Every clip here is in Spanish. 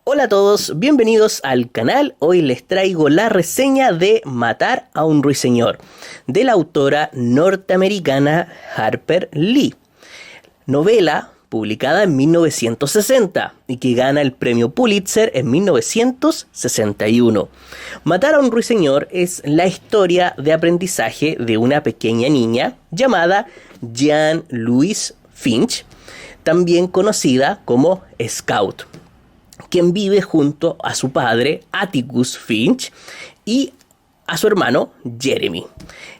Hola a todos, bienvenidos al canal. Hoy les traigo la reseña de Matar a un ruiseñor, de la autora norteamericana Harper Lee. Novela publicada en 1960 y que gana el premio Pulitzer en 1961. Matar a un ruiseñor es la historia de aprendizaje de una pequeña niña llamada Jean Louise Finch, también conocida como Scout, quien vive junto a su padre Atticus Finch y a su hermano Jeremy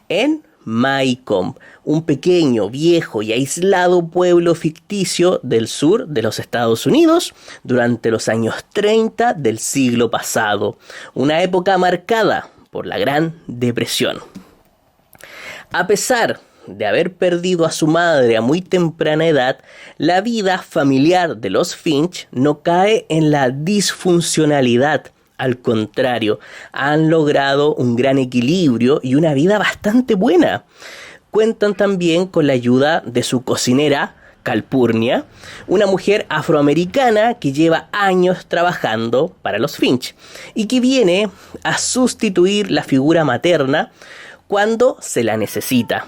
en Maycomb, un pequeño, viejo y aislado pueblo ficticio del sur de los Estados Unidos durante los años 30 del siglo pasado, una época marcada por la Gran Depresión. A pesar de haber perdido a su madre a muy temprana edad, la vida familiar de los Finch no cae en la disfuncionalidad. Al contrario, han logrado un gran equilibrio y una vida bastante buena. Cuentan también con la ayuda de su cocinera, Calpurnia, una mujer afroamericana que lleva años trabajando para los Finch y que viene a sustituir la figura materna cuando se la necesita.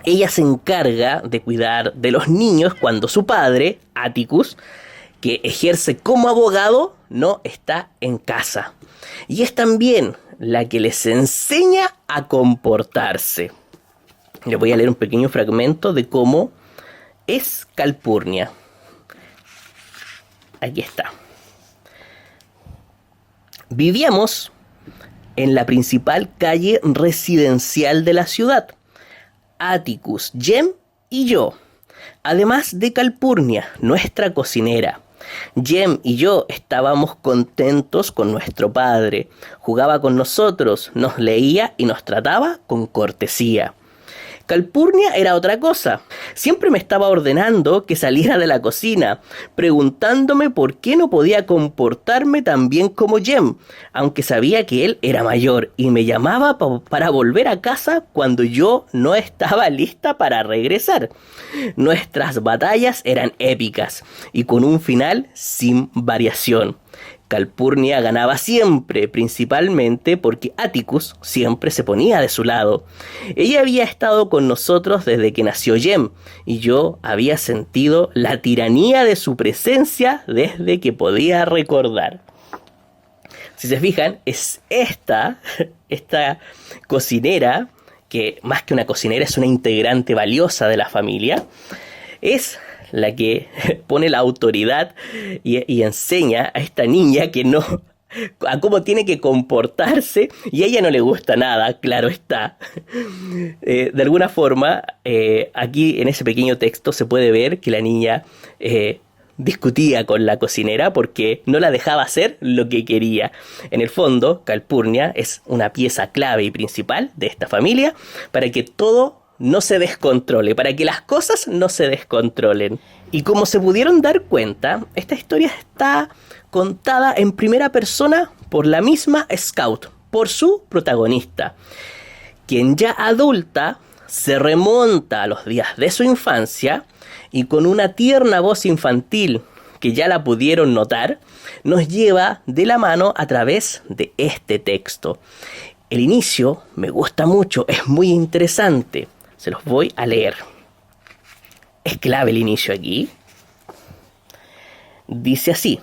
Ella se encarga de cuidar de los niños cuando su padre, Atticus, que ejerce como abogado, no está en casa. Y es también la que les enseña a comportarse. Les voy a leer un pequeño fragmento de cómo es Calpurnia. Aquí está. Vivíamos en la principal calle residencial de la ciudad. Atticus, Jem y yo, además de Calpurnia, nuestra cocinera. Jem y yo estábamos contentos con nuestro padre. Jugaba con nosotros, nos leía y nos trataba con cortesía. Calpurnia era otra cosa. Siempre me estaba ordenando que saliera de la cocina, preguntándome por qué no podía comportarme tan bien como Jem, aunque sabía que él era mayor y me llamaba para volver a casa cuando yo no estaba lista para regresar. Nuestras batallas eran épicas y con un final sin variación. Calpurnia ganaba siempre, principalmente porque Atticus siempre se ponía de su lado. Ella había estado con nosotros desde que nació Jem, y yo había sentido la tiranía de su presencia desde que podía recordar. Si se fijan, es esta cocinera, que más que una cocinera es una integrante valiosa de la familia, es la que pone la autoridad y enseña a esta niña que no, a cómo tiene que comportarse, y a ella no le gusta nada, claro está. De alguna forma, aquí en ese pequeño texto se puede ver que la niña discutía con la cocinera porque no la dejaba hacer lo que quería. En el fondo, Calpurnia es una pieza clave y principal de esta familia para que todo no se descontrole, para que las cosas no se descontrolen. Y como se pudieron dar cuenta, esta historia está contada en primera persona por la misma Scout, por su protagonista, quien ya adulta se remonta a los días de su infancia y con una tierna voz infantil que ya la pudieron notar, nos lleva de la mano a través de este texto. El inicio me gusta mucho, es muy interesante. Se los voy a leer. Es clave el inicio aquí. Dice así: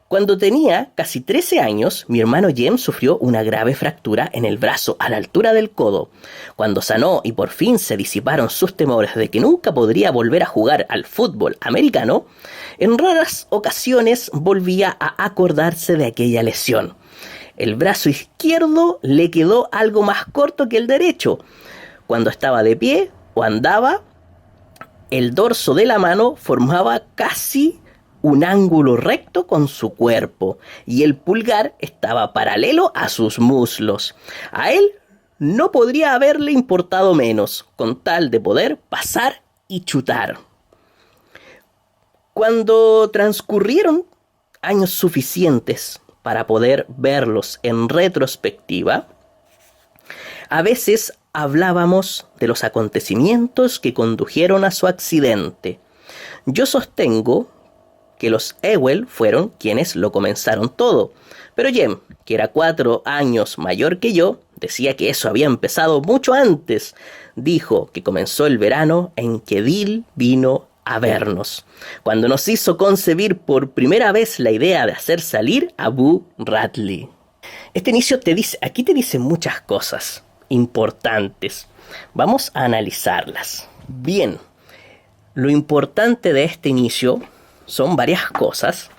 cuando tenía casi 13 años, mi hermano Jem sufrió una grave fractura en el brazo a la altura del codo. Cuando sanó y por fin se disiparon sus temores de que nunca podría volver a jugar al fútbol americano, en raras ocasiones volvía a acordarse de aquella lesión. El brazo izquierdo le quedó algo más corto que el derecho. Cuando estaba de pie o andaba, el dorso de la mano formaba casi un ángulo recto con su cuerpo y el pulgar estaba paralelo a sus muslos. A él no podría haberle importado menos, con tal de poder pasar y chutar. Cuando transcurrieron años suficientes para poder verlos en retrospectiva, a veces hablábamos de los acontecimientos que condujeron a su accidente. Yo sostengo que los Ewell fueron quienes lo comenzaron todo. Pero Jem, que era 4 años mayor que yo, decía que eso había empezado mucho antes. Dijo que comenzó el verano en que Dill vino a vernos, cuando nos hizo concebir por primera vez la idea de hacer salir a Boo Radley. Este inicio aquí te dice muchas cosas importantes. Vamos a analizarlas. Bien, lo importante de este inicio son varias cosas.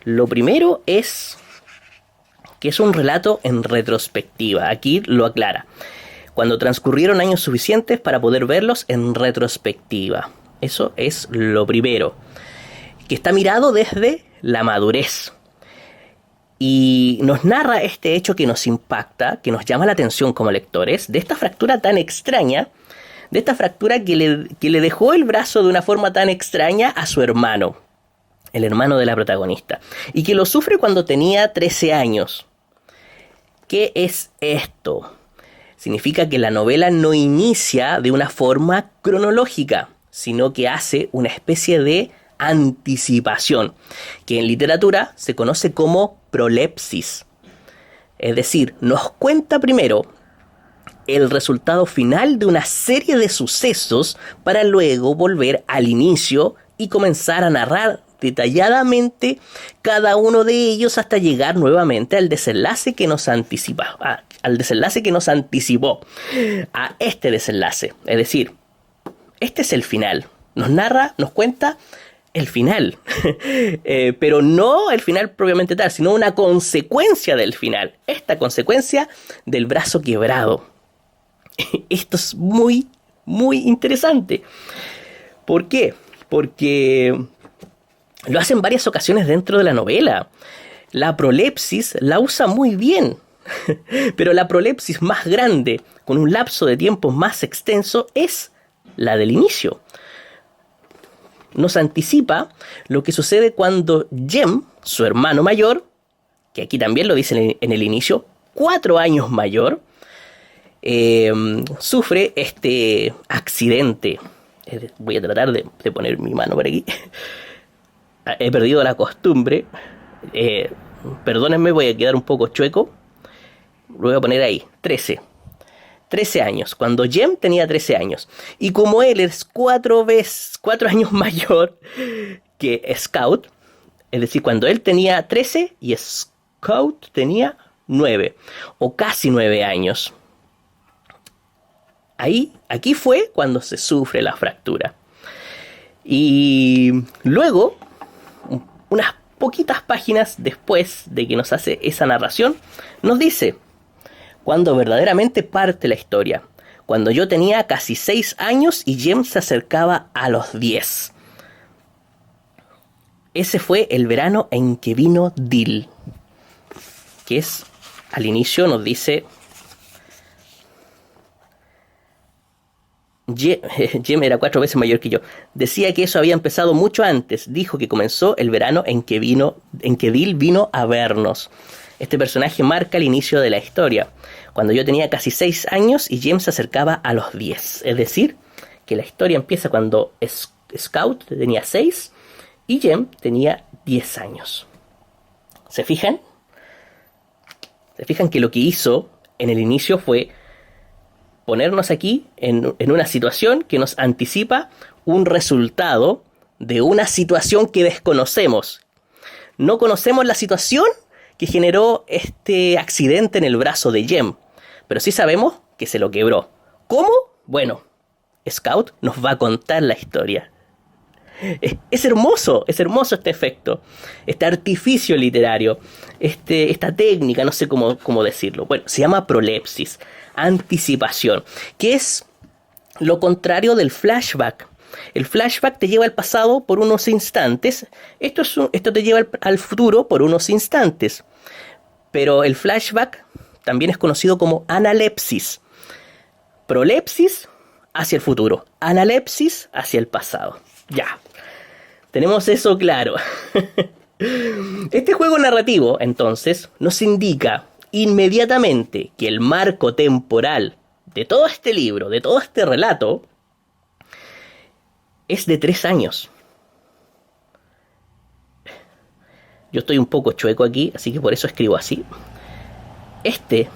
Lo primero es que es un relato en retrospectiva. Aquí lo aclara. Cuando transcurrieron años suficientes para poder verlos en retrospectiva. Eso es lo primero. Que está mirado desde la madurez. Y nos narra este hecho que nos impacta, que nos llama la atención como lectores, de esta fractura tan extraña, de esta fractura que le dejó el brazo de una forma tan extraña a su hermano, el hermano de la protagonista, y que lo sufre cuando tenía 13 años. ¿Qué es esto? Significa que la novela no inicia de una forma cronológica, sino que hace una especie de anticipación, que en literatura se conoce como prolepsis. Es decir, nos cuenta primero el resultado final de una serie de sucesos para luego volver al inicio y comenzar a narrar detalladamente cada uno de ellos hasta llegar nuevamente al desenlace que nos anticipó, a este desenlace. Es decir, este es el final. Nos narra, nos cuenta el final, pero no el final propiamente tal, sino una consecuencia del final. Esta consecuencia del brazo quebrado. Esto es muy, muy interesante. ¿Por qué? Porque lo hace en varias ocasiones dentro de la novela. La prolepsis la usa muy bien, pero la prolepsis más grande, con un lapso de tiempo más extenso, es la del inicio. Nos anticipa lo que sucede cuando Jem, su hermano mayor, que aquí también lo dice en el inicio, 4 años mayor, sufre este accidente. Voy a tratar de poner mi mano por aquí. He perdido la costumbre. Perdónenme, voy a quedar un poco chueco. Lo voy a poner ahí, 13 años, cuando Jem tenía 13 años. Y como él es 4 años mayor que Scout, es decir, cuando él tenía 13 y Scout tenía 9, o casi 9 años. Aquí fue cuando se sufre la fractura. Y luego, unas poquitas páginas después de que nos hace esa narración, nos dice cuando verdaderamente parte la historia. Cuando yo tenía casi 6 años y Jem se acercaba a los 10. Ese fue el verano en que vino Dill. Que es, al inicio nos dice... Jem era 4 veces mayor que yo. Decía que eso había empezado mucho antes. Dijo que comenzó el verano en que Dill vino a vernos. Este personaje marca el inicio de la historia. Cuando yo tenía casi 6 años y Jem se acercaba a los 10. Es decir, que la historia empieza cuando Scout tenía 6 y Jem tenía 10 años. ¿Se fijan? ¿Se fijan que lo que hizo en el inicio fue ponernos aquí en una situación que nos anticipa un resultado de una situación que desconocemos? No conocemos la situación que generó este accidente en el brazo de Jem, pero sí sabemos que se lo quebró. ¿Cómo? Bueno, Scout nos va a contar la historia. Es hermoso este efecto, este artificio literario, esta técnica, no sé cómo decirlo. Bueno, se llama prolepsis, anticipación, que es lo contrario del flashback. El flashback te lleva al pasado por unos instantes, esto te lleva al futuro por unos instantes, pero el flashback también es conocido como analepsis. Prolepsis hacia el futuro, analepsis hacia el pasado. Ya, tenemos eso claro. Este juego narrativo, entonces, nos indica inmediatamente que el marco temporal de todo este libro, de todo este relato, es de 3 años. Yo estoy un poco chueco aquí, así que por eso escribo así. Este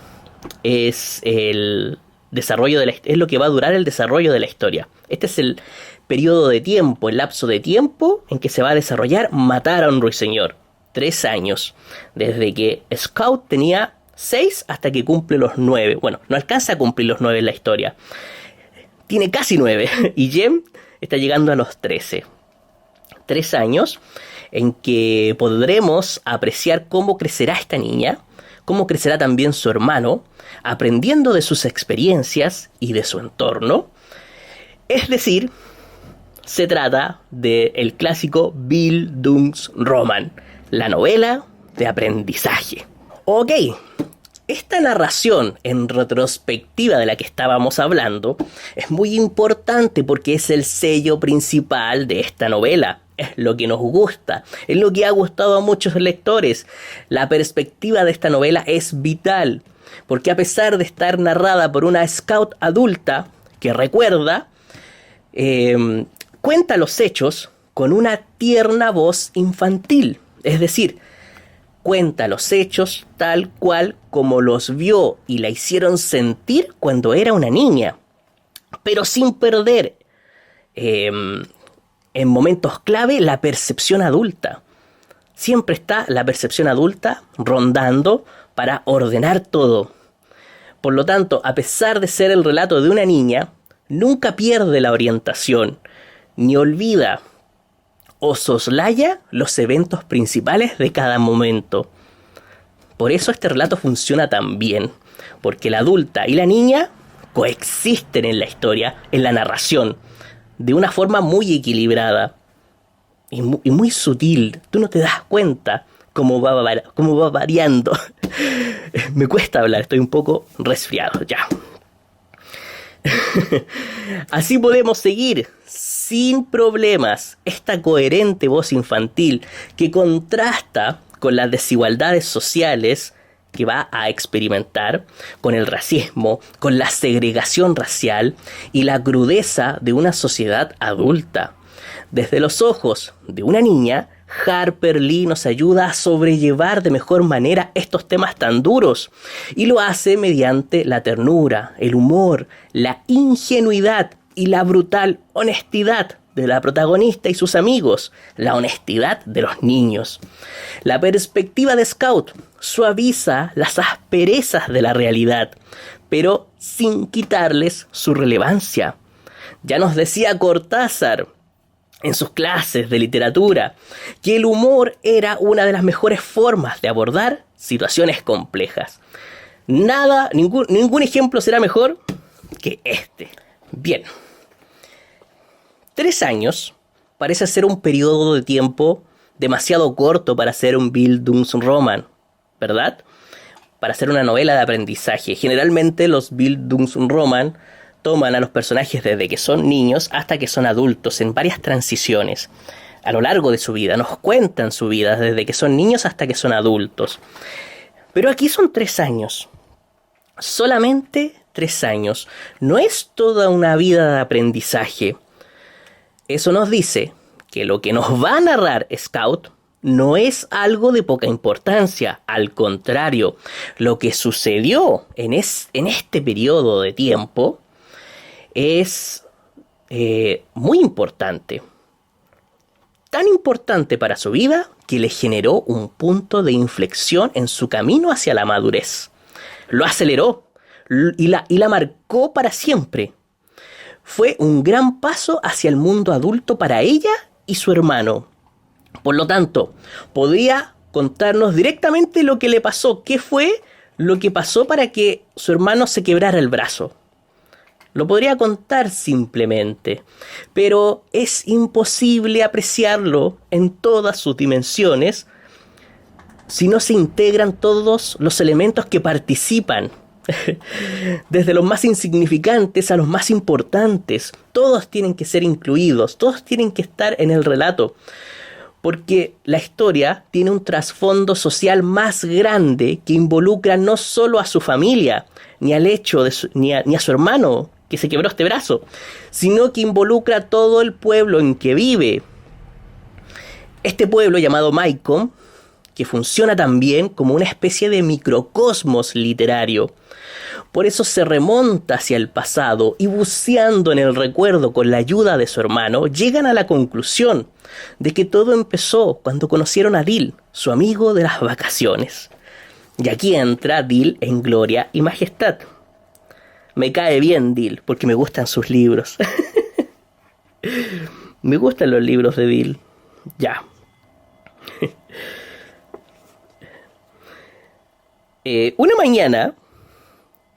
es el desarrollo es lo que va a durar el desarrollo de la historia. Este es el periodo de tiempo, el lapso de tiempo en que se va a desarrollar Matar a un Ruiseñor. 3 años, desde que Scout tenía 6 hasta que cumple los 9. Bueno, no alcanza a cumplir los 9 en la historia. Tiene casi 9 y Jem está llegando a los 13. 3 años en que podremos apreciar cómo crecerá esta niña, cómo crecerá también su hermano, aprendiendo de sus experiencias y de su entorno. Es decir, se trata del clásico Bildungsroman, la novela de aprendizaje. Ok, esta narración en retrospectiva de la que estábamos hablando es muy importante porque es el sello principal de esta novela. Es lo que nos gusta, es lo que ha gustado a muchos lectores. La perspectiva de esta novela es vital, porque a pesar de estar narrada por una scout adulta que recuerda, cuenta los hechos con una tierna voz infantil. Es decir, cuenta los hechos tal cual como los vio y la hicieron sentir cuando era una niña, pero sin perder en momentos clave la percepción adulta. Siempre está la percepción adulta rondando para ordenar todo. Por lo tanto, a pesar de ser el relato de una niña, nunca pierde la orientación, ni olvida o soslaya los eventos principales de cada momento. Por eso este relato funciona tan bien, porque la adulta y la niña coexisten en la historia, en la narración, de una forma muy equilibrada y muy sutil. Tú no te das cuenta cómo va variando. Me cuesta hablar, estoy un poco resfriado ya. Así podemos seguir sin problemas esta coherente voz infantil que contrasta con las desigualdades sociales que va a experimentar, con el racismo, con la segregación racial y la crudeza de una sociedad adulta. Desde los ojos de una niña, Harper Lee nos ayuda a sobrellevar de mejor manera estos temas tan duros, y lo hace mediante la ternura, el humor, la ingenuidad y la brutal honestidad de la protagonista y sus amigos, la honestidad de los niños. La perspectiva de Scout suaviza las asperezas de la realidad, pero sin quitarles su relevancia. Ya nos decía Cortázar en sus clases de literatura que el humor era una de las mejores formas de abordar situaciones complejas. Ningún ejemplo será mejor que este. Bien. 3 años parece ser un periodo de tiempo demasiado corto para hacer un Bildungsroman, ¿verdad? Para hacer una novela de aprendizaje. Generalmente los Bildungsroman toman a los personajes desde que son niños hasta que son adultos en varias transiciones. A lo largo de su vida, nos cuentan su vida desde que son niños hasta que son adultos. Pero aquí son 3 años. Solamente 3 años. No es toda una vida de aprendizaje. Eso nos dice que lo que nos va a narrar Scout no es algo de poca importancia. Al contrario, lo que sucedió en este periodo de tiempo es muy importante. Tan importante para su vida que le generó un punto de inflexión en su camino hacia la madurez. Lo aceleró y la marcó para siempre. Fue un gran paso hacia el mundo adulto para ella y su hermano. Por lo tanto, podría contarnos directamente lo que le pasó. ¿Qué fue lo que pasó para que su hermano se quebrara el brazo? Lo podría contar simplemente, pero es imposible apreciarlo en todas sus dimensiones si no se integran todos los elementos que participan. Desde los más insignificantes a los más importantes, todos tienen que ser incluidos, todos tienen que estar en el relato, porque la historia tiene un trasfondo social más grande que involucra no solo a su familia, ni al hecho de ni a su hermano que se quebró este brazo, sino que involucra a todo el pueblo en que vive. Este pueblo llamado Maicom que funciona también como una especie de microcosmos literario. Por eso se remonta hacia el pasado y buceando en el recuerdo con la ayuda de su hermano, llegan a la conclusión de que todo empezó cuando conocieron a Dil, su amigo de las vacaciones. Y aquí entra Dil en gloria y majestad. Me cae bien Dil porque me gustan sus libros. Me gustan los libros de Dil. Ya. Una mañana,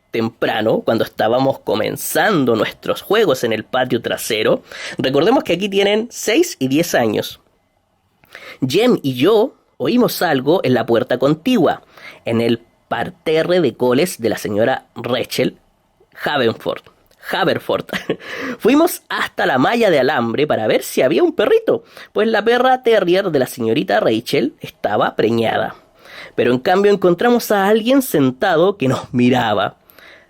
temprano, cuando estábamos comenzando nuestros juegos en el patio trasero, recordemos que aquí tienen 6 y 10 años. Jem y yo oímos algo en la puerta contigua, en el parterre de coles de la señora Rachel Haverford. Fuimos hasta la malla de alambre para ver si había un perrito, pues la perra terrier de la señorita Rachel estaba preñada. Pero en cambio encontramos a alguien sentado que nos miraba.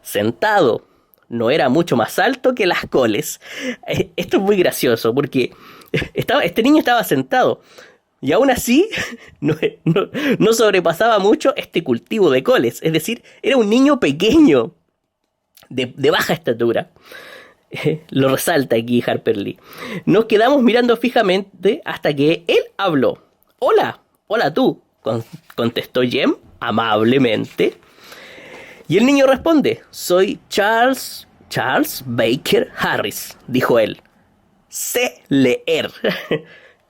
Sentado, no era mucho más alto que las coles. Esto es muy gracioso porque este niño estaba sentado y aún así no sobrepasaba mucho este cultivo de coles. Es decir, era un niño pequeño. De baja estatura. Lo resalta aquí Harper Lee. Nos quedamos mirando fijamente hasta que él habló. Hola tú, contestó Jem amablemente. Y el niño responde, soy Charles Baker Harris, dijo él. Sé leer.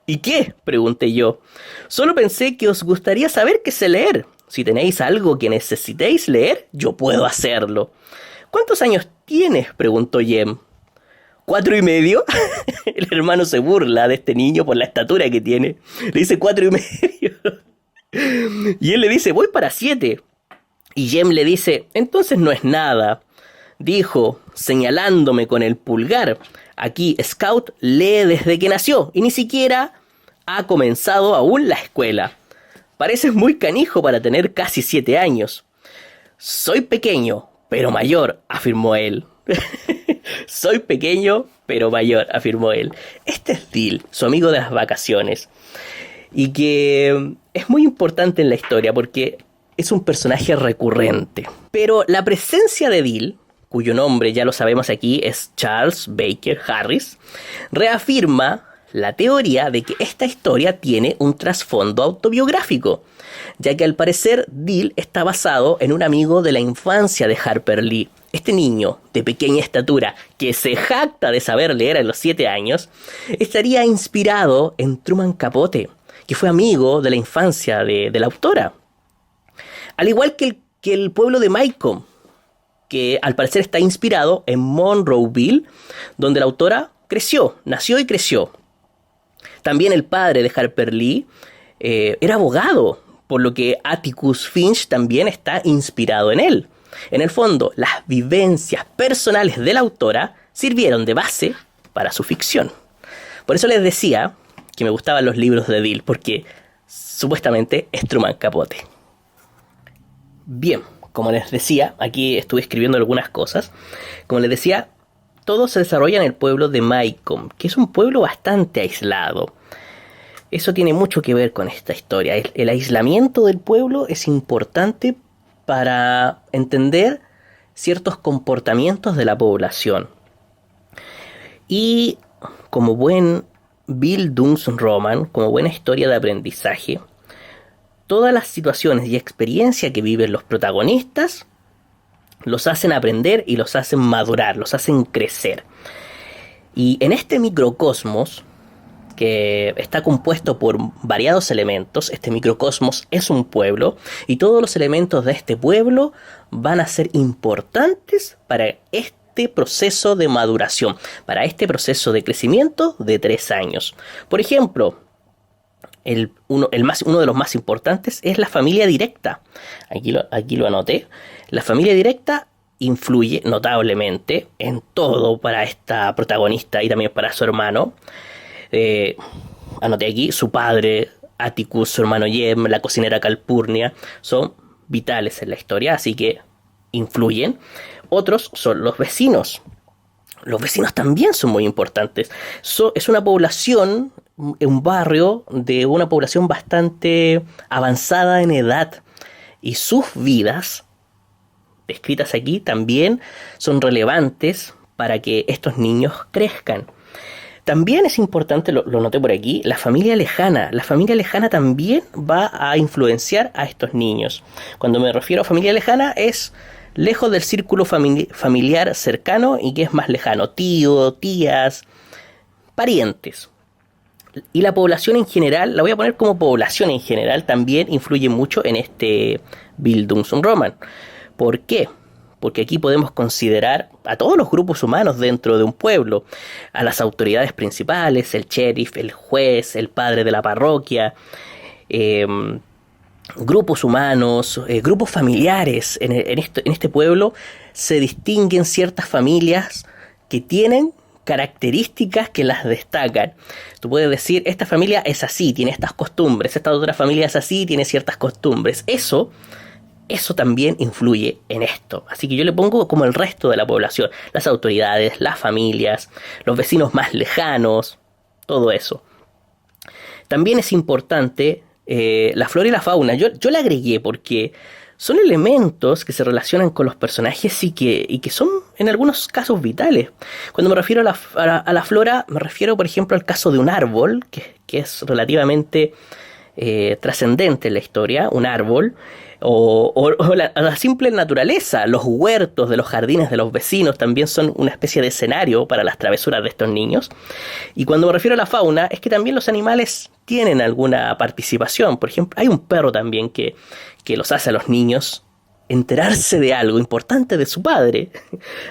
¿Y qué? Pregunté yo. Solo pensé que os gustaría saber qué sé leer. Si tenéis algo que necesitéis leer, yo puedo hacerlo. ¿Cuántos años tienes? Preguntó Jem. 4 y medio. El hermano se burla de este niño por la estatura que tiene. Le dice 4 y medio. Y él le dice, voy para 7. Y Jem le dice, entonces no es nada. Dijo, señalándome con el pulgar. Aquí Scout lee desde que nació y ni siquiera ha comenzado aún la escuela. Pareces muy canijo para tener casi 7 años. Soy pequeño, pero mayor, afirmó él. Soy pequeño, pero mayor, afirmó él. Este es Dil, su amigo de las vacaciones. Y que es muy importante en la historia porque es un personaje recurrente. Pero la presencia de Dil, cuyo nombre ya lo sabemos aquí es Charles Baker Harris, reafirma la teoría de que esta historia tiene un trasfondo autobiográfico, ya que al parecer Dil está basado en un amigo de la infancia de Harper Lee. Este niño de pequeña estatura que se jacta de saber leer a los 7 años estaría inspirado en Truman Capote, que fue amigo de la infancia de la autora. Al igual que el pueblo de Maycomb, que al parecer está inspirado en Monroeville, donde la autora nació y creció. También el padre de Harper Lee era abogado, por lo que Atticus Finch también está inspirado en él. En el fondo, las vivencias personales de la autora sirvieron de base para su ficción. Por eso les decía que me gustaban los libros de Dil, porque supuestamente es Truman Capote. Bien, como les decía, aquí estuve escribiendo algunas cosas. Como les decía, todo se desarrolla en el pueblo de Maycomb, que es un pueblo bastante aislado. Eso tiene mucho que ver con esta historia. El aislamiento del pueblo es importante para entender ciertos comportamientos de la población. Y como buen Bildungsroman, como buena historia de aprendizaje, todas las situaciones y experiencias que viven los protagonistas los hacen aprender y los hacen madurar, los hacen crecer. Y en este microcosmos, que está compuesto por variados elementos, este microcosmos es un pueblo, y todos los elementos de este pueblo van a ser importantes para este proceso de maduración, para este proceso de crecimiento de 3 años. Por ejemplo, uno de los más importantes es la familia directa. Aquí lo anoté. La familia directa influye notablemente en todo para esta protagonista y también para su hermano. Anoté aquí, su padre, Atticus, su hermano Jem, la cocinera Calpurnia, son vitales en la historia, así que influyen. Otros son los vecinos. Los vecinos también son muy importantes. Es una población un barrio de una población bastante avanzada en edad y sus vidas, descritas aquí, también son relevantes para que estos niños crezcan. También es importante, lo noté por aquí, la familia lejana. La familia lejana también va a influenciar a estos niños. Cuando me refiero a familia lejana es lejos del círculo familiar cercano y que es más lejano. Tío, tías, parientes. Y la población en general, la voy a poner como población en general, también influye mucho en este Bildungsroman. ¿Por qué? Porque aquí podemos considerar a todos los grupos humanos dentro de un pueblo, a las autoridades principales, el sheriff, el juez, el padre de la parroquia, eh, grupos humanos, grupos familiares. En este pueblo se distinguen ciertas familias que tienen características que las destacan. Tú puedes decir, esta familia es así, tiene estas costumbres, esta otra familia es así, tiene ciertas costumbres. Eso también influye en esto. Así que yo le pongo como el resto de la población, las autoridades, las familias, los vecinos más lejanos, todo eso. También es importante la flora y la fauna. Yo la agregué porque son elementos que se relacionan con los personajes y que son en algunos casos vitales. Cuando me refiero a la flora, me refiero por ejemplo al caso de un árbol, que es relativamente trascendente en la historia, un árbol, o la simple naturaleza. Los huertos de los jardines de los vecinos también son una especie de escenario para las travesuras de estos niños. Y cuando me refiero a la fauna, es que también los animales tienen alguna participación. Por ejemplo, hay un perro también que los hace a los niños enterarse de algo importante de su padre.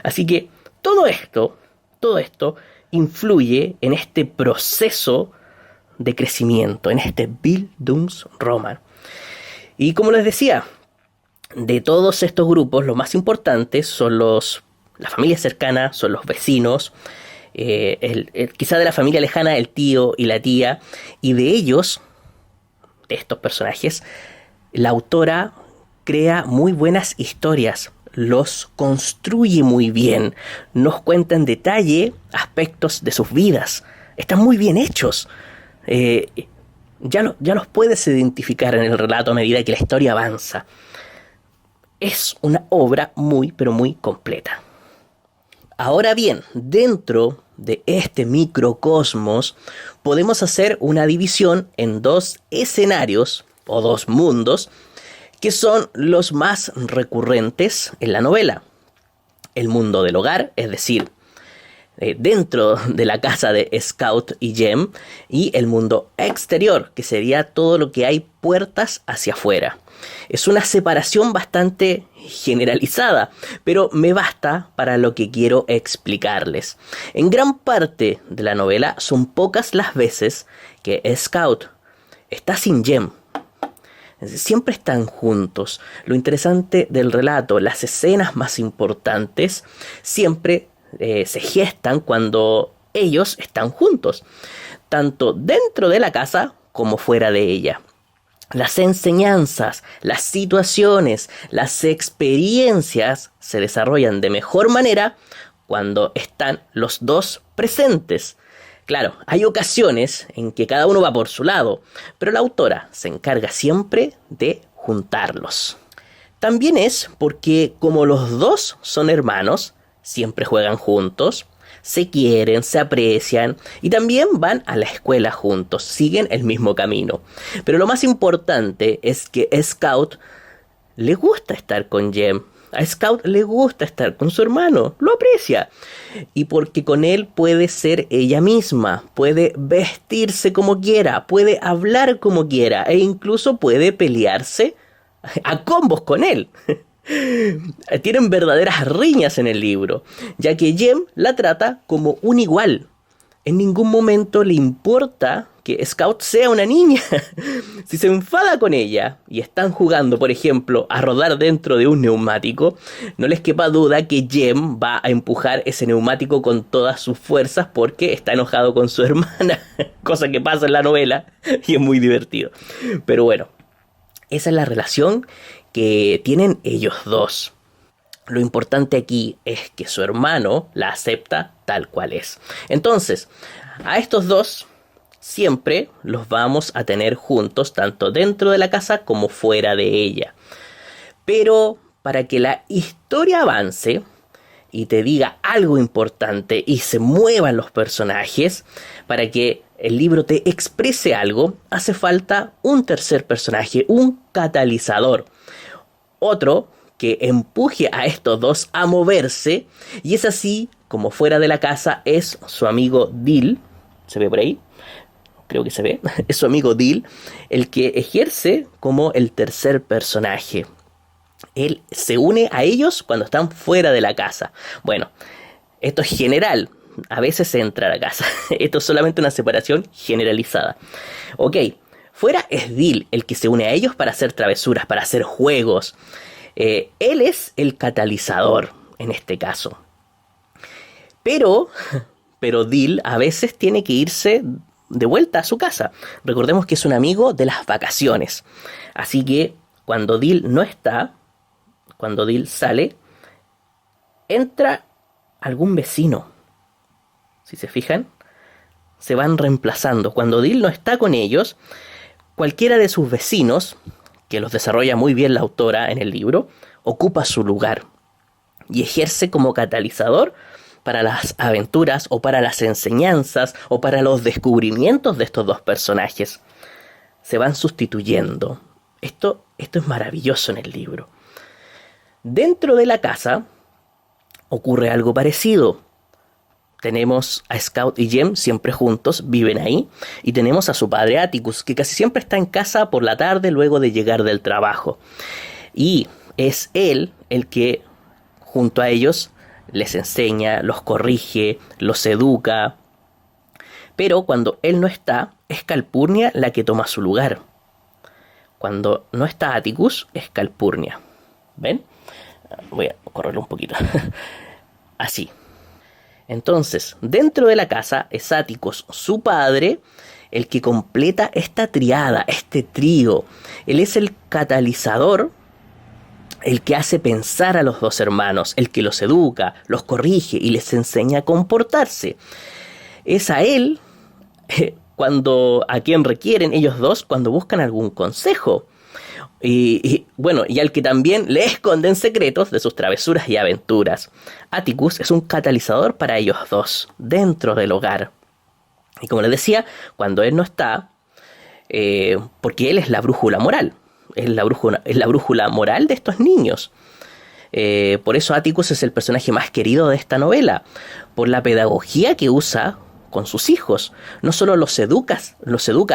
Así que todo esto influye en este proceso de crecimiento, en este Bildungsroman. Y como les decía, de todos estos grupos, los más importantes son la familia cercana, son los vecinos, quizá de la familia lejana, el tío y la tía, y de ellos, de estos personajes, la autora crea muy buenas historias, los construye muy bien, nos cuenta en detalle aspectos de sus vidas, están muy bien hechos. Ya los puedes identificar en el relato a medida que la historia avanza. Es una obra muy, pero muy completa. Ahora bien, dentro de este microcosmos podemos hacer una división en dos escenarios o dos mundos que son los más recurrentes en la novela. El mundo del hogar, es decir, dentro de la casa de Scout y Jem, y el mundo exterior, que sería todo lo que hay puertas hacia afuera. Es una separación bastante generalizada, pero me basta para lo que quiero explicarles. En gran parte de la novela son pocas las veces que Scout está sin Jem. Siempre están juntos. Lo interesante del relato, las escenas más importantes, siempre se gestan cuando ellos están juntos, tanto dentro de la casa como fuera de ella. Las enseñanzas, las situaciones, las experiencias se desarrollan de mejor manera cuando están los dos presentes. Claro, hay ocasiones en que cada uno va por su lado, pero la autora se encarga siempre de juntarlos. También es porque como los dos son hermanos, siempre juegan juntos, se quieren, se aprecian y también van a la escuela juntos, siguen el mismo camino. Pero lo más importante es que a Scout le gusta estar con Jem. A Scout le gusta estar con su hermano, lo aprecia. Y porque con él puede ser ella misma, puede vestirse como quiera, puede hablar como quiera e incluso puede pelearse a combos con él. Tienen verdaderas riñas en el libro, ya que Jem la trata como un igual. En ningún momento le importa que Scout sea una niña. Si se enfada con ella y están jugando, por ejemplo, a rodar dentro de un neumático, no les quepa duda que Jem va a empujar ese neumático con todas sus fuerzas porque está enojado con su hermana, cosa que pasa en la novela y es muy divertido. Pero bueno, esa es la relación que tienen ellos dos. Lo importante aquí es que su hermano la acepta tal cual es. Entonces, a estos dos siempre los vamos a tener juntos, tanto dentro de la casa como fuera de ella. Pero para que la historia avance y te diga algo importante y se muevan los personajes, para que el libro te exprese algo, hace falta un tercer personaje, un catalizador. Otro que empuje a estos dos a moverse, y es así como fuera de la casa es su amigo Dil. ¿Se ve por ahí? Creo que se ve. Es su amigo Dil el que ejerce como el tercer personaje. Él se une a ellos cuando están fuera de la casa. Bueno, esto es general. A veces se entra a la casa. Esto es solamente una separación generalizada. Ok, fuera es Dil el que se une a ellos para hacer travesuras, para hacer juegos. Él es el catalizador en este caso. Pero Dil a veces tiene que irse de vuelta a su casa. Recordemos que es un amigo de las vacaciones. Así que cuando Dil no está, cuando Dil sale, entra algún vecino. Si se fijan, se van reemplazando. Cuando Dil no está con ellos, cualquiera de sus vecinos, que los desarrolla muy bien la autora en el libro, ocupa su lugar y ejerce como catalizador para las aventuras o para las enseñanzas o para los descubrimientos de estos dos personajes. Se van sustituyendo. Esto es maravilloso en el libro. Dentro de la casa ocurre algo parecido. Tenemos a Scout y Jem siempre juntos, viven ahí. Y tenemos a su padre Atticus, que casi siempre está en casa por la tarde luego de llegar del trabajo. Y es él el que, junto a ellos, les enseña, los corrige, los educa. Pero cuando él no está, es Calpurnia la que toma su lugar. Cuando no está Atticus, es Calpurnia. ¿Ven? Voy a correrlo un poquito. Así. Entonces, dentro de la casa es Atticus, su padre, el que completa esta triada, este trío. Él es el catalizador, el que hace pensar a los dos hermanos, el que los educa, los corrige y les enseña a comportarse. Es a él, a quien requieren ellos dos cuando buscan algún consejo. Y al que también le esconden secretos de sus travesuras y aventuras. Atticus es un catalizador para ellos dos, dentro del hogar. Y como les decía, cuando él no está, porque él es la brújula moral, es la brújula moral de estos niños. Por eso Atticus es el personaje más querido de esta novela, por la pedagogía que usa con sus hijos. No solo los educa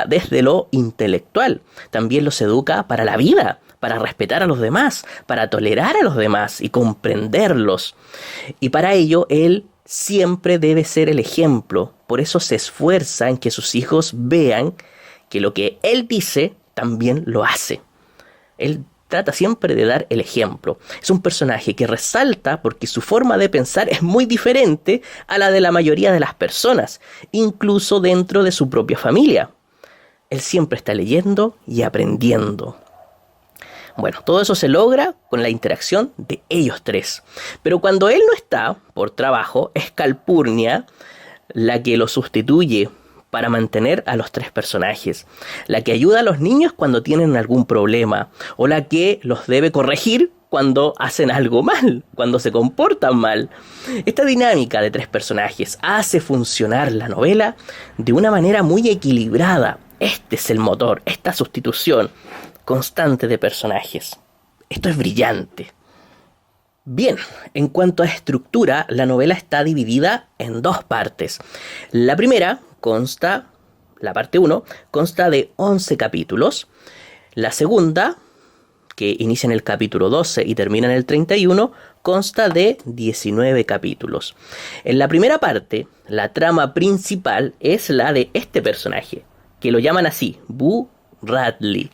desde lo intelectual, también los educa para la vida, para respetar a los demás, para tolerar a los demás y comprenderlos. Y para ello él siempre debe ser el ejemplo. Por eso se esfuerza en que sus hijos vean que lo que él dice también lo hace. Él trata siempre de dar el ejemplo. Es un personaje que resalta porque su forma de pensar es muy diferente a la de la mayoría de las personas, incluso dentro de su propia familia. Él siempre está leyendo y aprendiendo. Bueno, todo eso se logra con la interacción de ellos tres. Pero cuando él no está por trabajo, es Calpurnia la que lo sustituye para mantener a los tres personajes, la que ayuda a los niños cuando tienen algún problema, o la que los debe corregir cuando hacen algo mal, cuando se comportan mal. Esta dinámica de tres personajes hace funcionar la novela de una manera muy equilibrada. Este es el motor, esta sustitución constante de personajes. Esto es brillante. Bien, en cuanto a estructura, la novela está dividida en dos partes. La primera la parte 1, consta de 11 capítulos. La segunda, que inicia en el capítulo 12 y termina en el 31, consta de 19 capítulos. En la primera parte, la trama principal es la de este personaje, que lo llaman así, Boo Radley,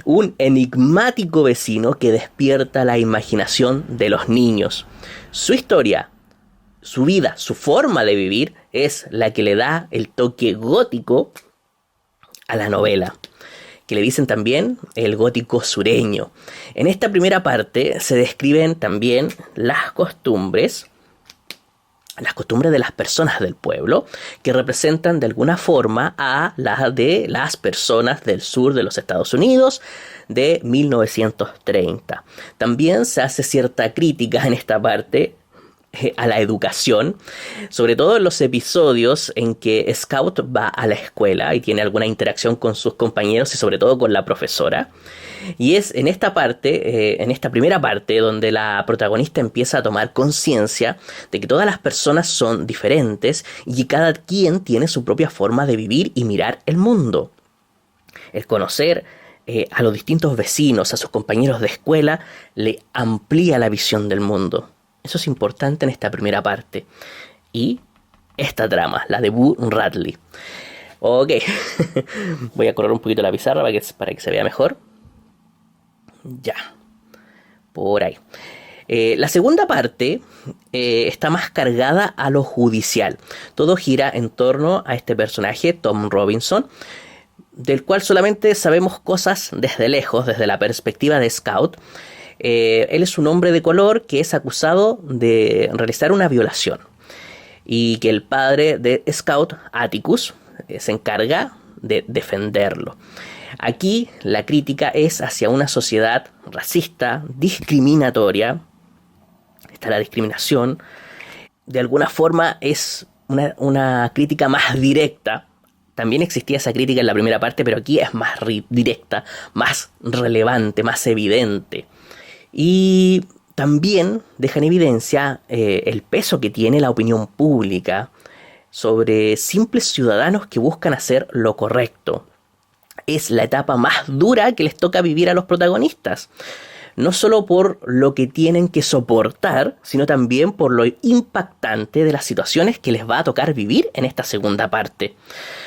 un enigmático vecino que despierta la imaginación de los niños. Su historia, su vida, su forma de vivir es la que le da el toque gótico a la novela, que le dicen también el gótico sureño. En esta primera parte se describen también las costumbres las costumbres de las personas del pueblo, que representan de alguna forma a las de las personas del sur de los Estados Unidos de 1930. También se hace cierta crítica en esta parte a la educación, sobre todo en los episodios en que Scout va a la escuela y tiene alguna interacción con sus compañeros y sobre todo con la profesora. Y es en esta parte, en esta primera parte, donde la protagonista empieza a tomar conciencia de que todas las personas son diferentes y que cada quien tiene su propia forma de vivir y mirar el mundo. El conocer a los distintos vecinos, a sus compañeros de escuela, le amplía la visión del mundo. Eso es importante en esta primera parte. Y esta trama, la de Boo Radley. Ok, voy a correr un poquito la pizarra para que se vea mejor. Ya, por ahí. La segunda parte está más cargada a lo judicial. Todo gira en torno a este personaje, Tom Robinson, del cual solamente sabemos cosas desde lejos, desde la perspectiva de Scout. Él es un hombre de color que es acusado de realizar una violación y que el padre de Scout, Atticus, se encarga de defenderlo. Aquí la crítica es hacia una sociedad racista, discriminatoria. Está la discriminación. De alguna forma es una crítica más directa. También existía esa crítica en la primera parte, pero aquí es más directa, más relevante, más evidente. Y también deja en evidencia el peso que tiene la opinión pública sobre simples ciudadanos que buscan hacer lo correcto. Es la etapa más dura que les toca vivir a los protagonistas. No solo por lo que tienen que soportar, sino también por lo impactante de las situaciones que les va a tocar vivir en esta segunda parte.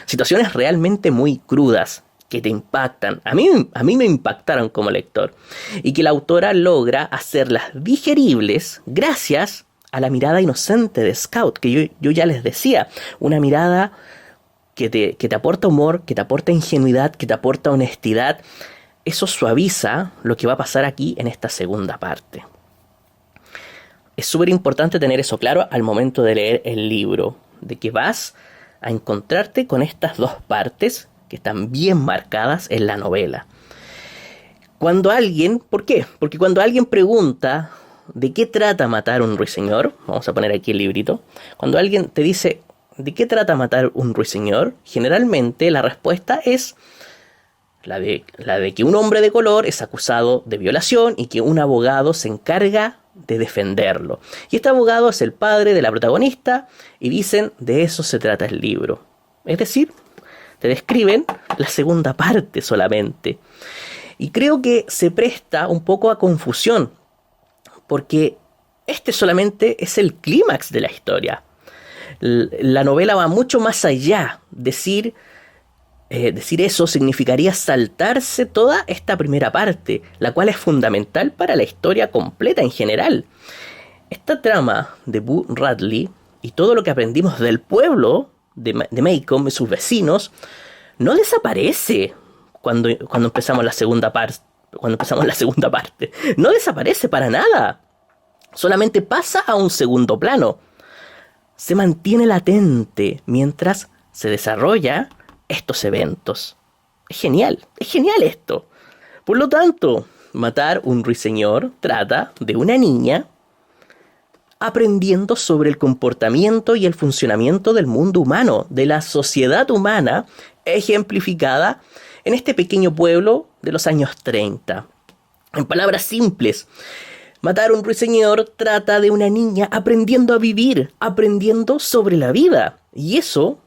Situaciones realmente muy crudas, que te impactan. A mí me impactaron como lector. Y que la autora logra hacerlas digeribles gracias a la mirada inocente de Scout, que yo ya les decía. Una mirada que te aporta humor, que te aporta ingenuidad, que te aporta honestidad. Eso suaviza lo que va a pasar aquí en esta segunda parte. Es súper importante tener eso claro al momento de leer el libro, de que vas a encontrarte con estas dos partes que están bien marcadas en la novela. ¿Por qué? Porque cuando alguien pregunta ¿de qué trata matar un ruiseñor? Vamos a poner aquí el librito. Cuando alguien te dice ¿de qué trata matar un ruiseñor? Generalmente la respuesta es la de que un hombre de color es acusado de violación y que un abogado se encarga de defenderlo. Y este abogado es el padre de la protagonista y dicen de eso se trata el libro. Es decir, te describen la segunda parte solamente. Y creo que se presta un poco a confusión, porque este solamente es el clímax de la historia. La novela va mucho más allá. Decir eso significaría saltarse toda esta primera parte, la cual es fundamental para la historia completa en general. Esta trama de Boo Radley y todo lo que aprendimos del pueblo de Maycomb y sus vecinos no desaparece cuando empezamos la segunda parte. No desaparece para nada. Solamente pasa a un segundo plano. Se mantiene latente mientras se desarrolla estos eventos. Es genial esto. Por lo tanto, Matar un ruiseñor trata de una niña aprendiendo sobre el comportamiento y el funcionamiento del mundo humano, de la sociedad humana, ejemplificada en este pequeño pueblo de los años 30. En palabras simples, Matar un ruiseñor trata de una niña aprendiendo a vivir, aprendiendo sobre la vida. Y eso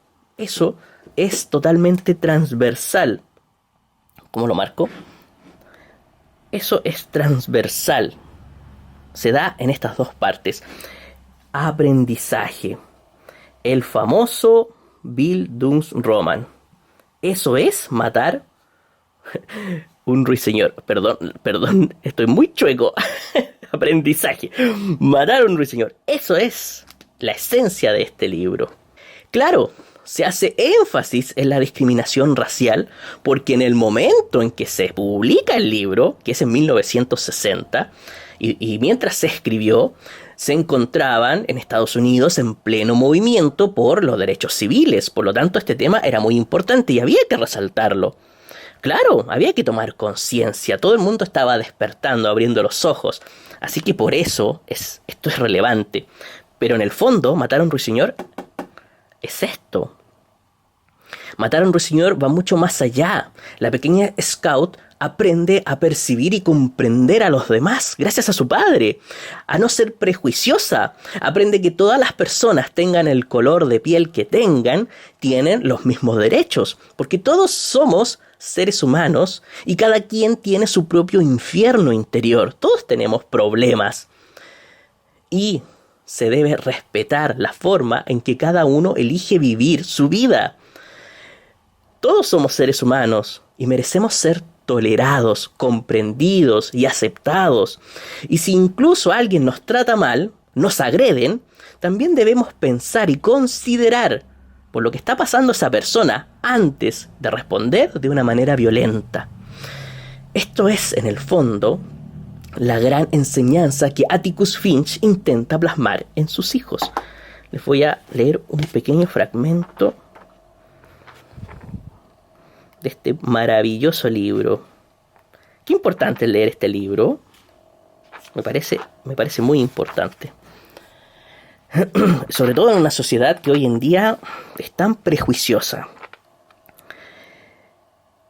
es totalmente transversal. ¿Cómo lo marco? Eso es transversal. Se da en estas dos partes. Aprendizaje. El famoso Bildungsroman. Eso es matar un ruiseñor. Perdón, estoy muy chueco. Aprendizaje. Matar un ruiseñor. Eso es la esencia de este libro. Claro, se hace énfasis en la discriminación racial porque en el momento en que se publica el libro, que es en 1960, y mientras se escribió, se encontraban en Estados Unidos en pleno movimiento por los derechos civiles. Por lo tanto, este tema era muy importante y había que resaltarlo. Claro, había que tomar conciencia. Todo el mundo estaba despertando, abriendo los ojos. Así que por eso esto es relevante. Pero en el fondo, matar a un ruiseñor es esto. Matar a un ruiseñor va mucho más allá. La pequeña Scout aprende a percibir y comprender a los demás gracias a su padre, a no ser prejuiciosa. Aprende que todas las personas, tengan el color de piel que tengan, tienen los mismos derechos, porque todos somos seres humanos y cada quien tiene su propio infierno interior. Todos tenemos problemas y se debe respetar la forma en que cada uno elige vivir su vida. Todos somos seres humanos y merecemos ser tolerados, comprendidos y aceptados. Y si incluso alguien nos trata mal, nos agreden, también debemos pensar y considerar por lo que está pasando esa persona antes de responder de una manera violenta. Esto es, en el fondo, la gran enseñanza que Atticus Finch intenta plasmar en sus hijos. Les voy a leer un pequeño fragmento de este maravilloso libro. Qué importante es leer este libro. Me parece muy importante. Sobre todo en una sociedad que hoy en día es tan prejuiciosa.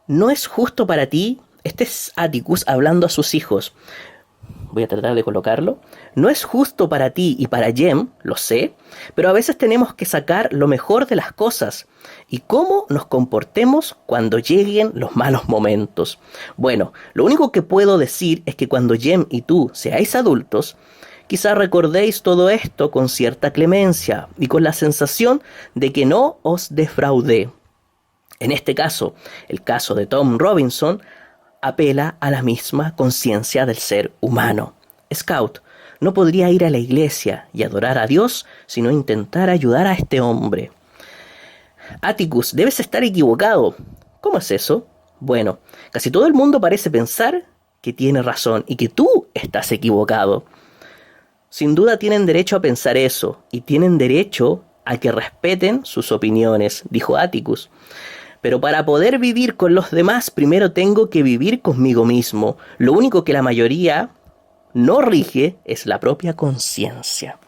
No es justo para ti, este es Atticus hablando a sus hijos. Voy a tratar de colocarlo. No es justo para ti y para Jem, lo sé, pero a veces tenemos que sacar lo mejor de las cosas y cómo nos comportemos cuando lleguen los malos momentos. Bueno, lo único que puedo decir es que cuando Jem y tú seáis adultos, quizá recordéis todo esto con cierta clemencia y con la sensación de que no os defraudé. En este caso, el caso de Tom Robinson apela a la misma conciencia del ser humano. Scout no podría ir a la iglesia y adorar a Dios si no intentara ayudar a este hombre. Atticus, debes estar equivocado. ¿Cómo es eso? Bueno, casi todo el mundo parece pensar que tiene razón y que tú estás equivocado. Sin duda tienen derecho a pensar eso y tienen derecho a que respeten sus opiniones, dijo Atticus. Pero para poder vivir con los demás, primero tengo que vivir conmigo mismo. Lo único que la mayoría no rige es la propia conciencia.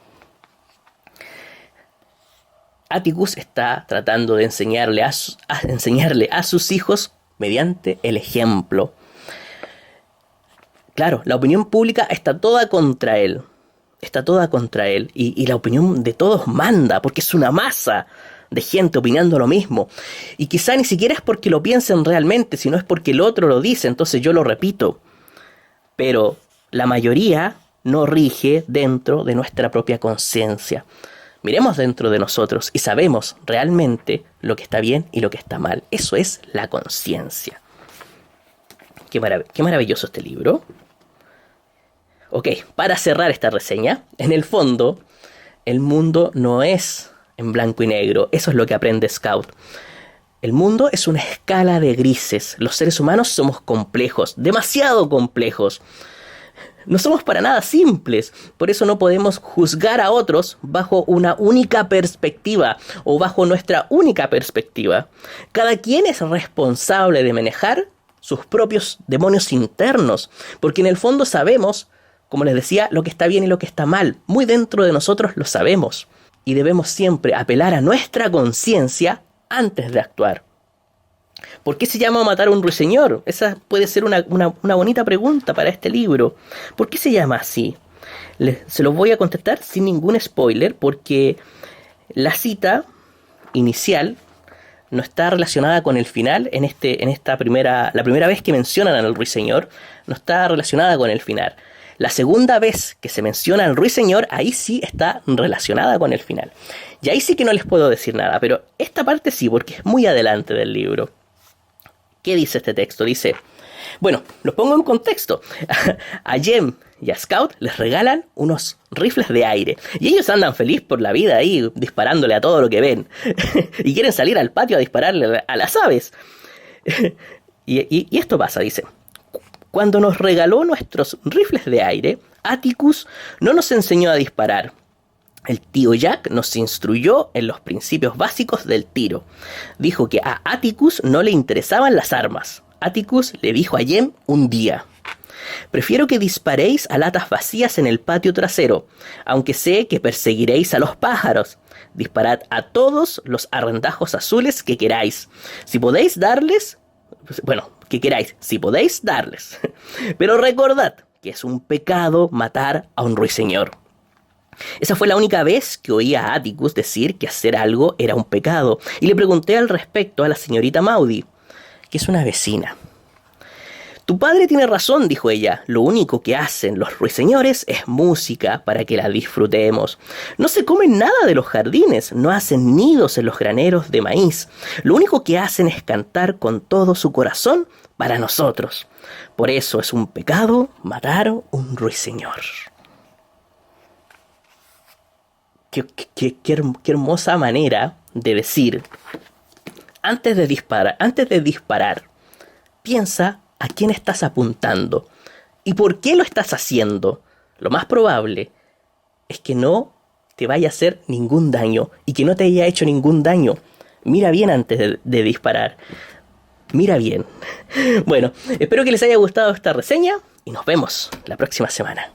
Atticus está tratando de enseñarle a sus hijos mediante el ejemplo. Claro, la opinión pública está toda contra él. Y la opinión de todos manda, porque es una masa de gente opinando lo mismo. Y quizá ni siquiera es porque lo piensen realmente, sino es porque el otro lo dice, entonces yo lo repito. Pero la mayoría no rige dentro de nuestra propia conciencia. Miremos dentro de nosotros y sabemos realmente lo que está bien y lo que está mal. Eso es la conciencia. Qué maravilloso este libro. Ok, para cerrar esta reseña, en el fondo, el mundo no es en blanco y negro. Eso es lo que aprende Scout. El mundo es una escala de grises. Los seres humanos somos complejos, demasiado complejos. No somos para nada simples. Por eso no podemos juzgar a otros bajo una única perspectiva o bajo nuestra única perspectiva. Cada quien es responsable de manejar sus propios demonios internos, porque en el fondo sabemos, como les decía, lo que está bien y lo que está mal. Muy dentro de nosotros lo sabemos. Y debemos siempre apelar a nuestra conciencia antes de actuar. ¿Por qué se llama matar a un ruiseñor? Esa puede ser una bonita pregunta para este libro. ¿Por qué se llama así? Se los voy a contestar sin ningún spoiler, porque la cita inicial no está relacionada con el final. La primera vez que mencionan al ruiseñor no está relacionada con el final. La segunda vez que se menciona al ruiseñor, ahí sí está relacionada con el final. Y ahí sí que no les puedo decir nada, pero esta parte sí, porque es muy adelante del libro. ¿Qué dice este texto? Dice, bueno, los pongo en contexto. A Jem y a Scout les regalan unos rifles de aire. Y ellos andan feliz por la vida ahí, disparándole a todo lo que ven. Y quieren salir al patio a dispararle a las aves. Y esto pasa, dice. Cuando nos regaló nuestros rifles de aire, Atticus no nos enseñó a disparar. El tío Jack nos instruyó en los principios básicos del tiro. Dijo que a Atticus no le interesaban las armas. Atticus le dijo a Jem un día: prefiero que disparéis a latas vacías en el patio trasero, aunque sé que perseguiréis a los pájaros. Disparad a todos los arrendajos azules que queráis. Si podéis darles... Bueno, que queráis, si podéis darles. Pero recordad que es un pecado matar a un ruiseñor. Esa fue la única vez que oí a Atticus decir que hacer algo era un pecado, y le pregunté al respecto a la señorita Maudie, que es una vecina. Tu padre tiene razón, dijo ella. Lo único que hacen los ruiseñores es música para que la disfrutemos. No se comen nada de los jardines, no hacen nidos en los graneros de maíz. Lo único que hacen es cantar con todo su corazón para nosotros. Por eso es un pecado matar un ruiseñor. Qué hermosa manera de decir: antes de disparar, piensa a quién estás apuntando y por qué lo estás haciendo. Lo más probable es que no te vaya a hacer ningún daño y que no te haya hecho ningún daño. Mira bien antes de disparar. Mira bien. Bueno, espero que les haya gustado esta reseña y nos vemos la próxima semana.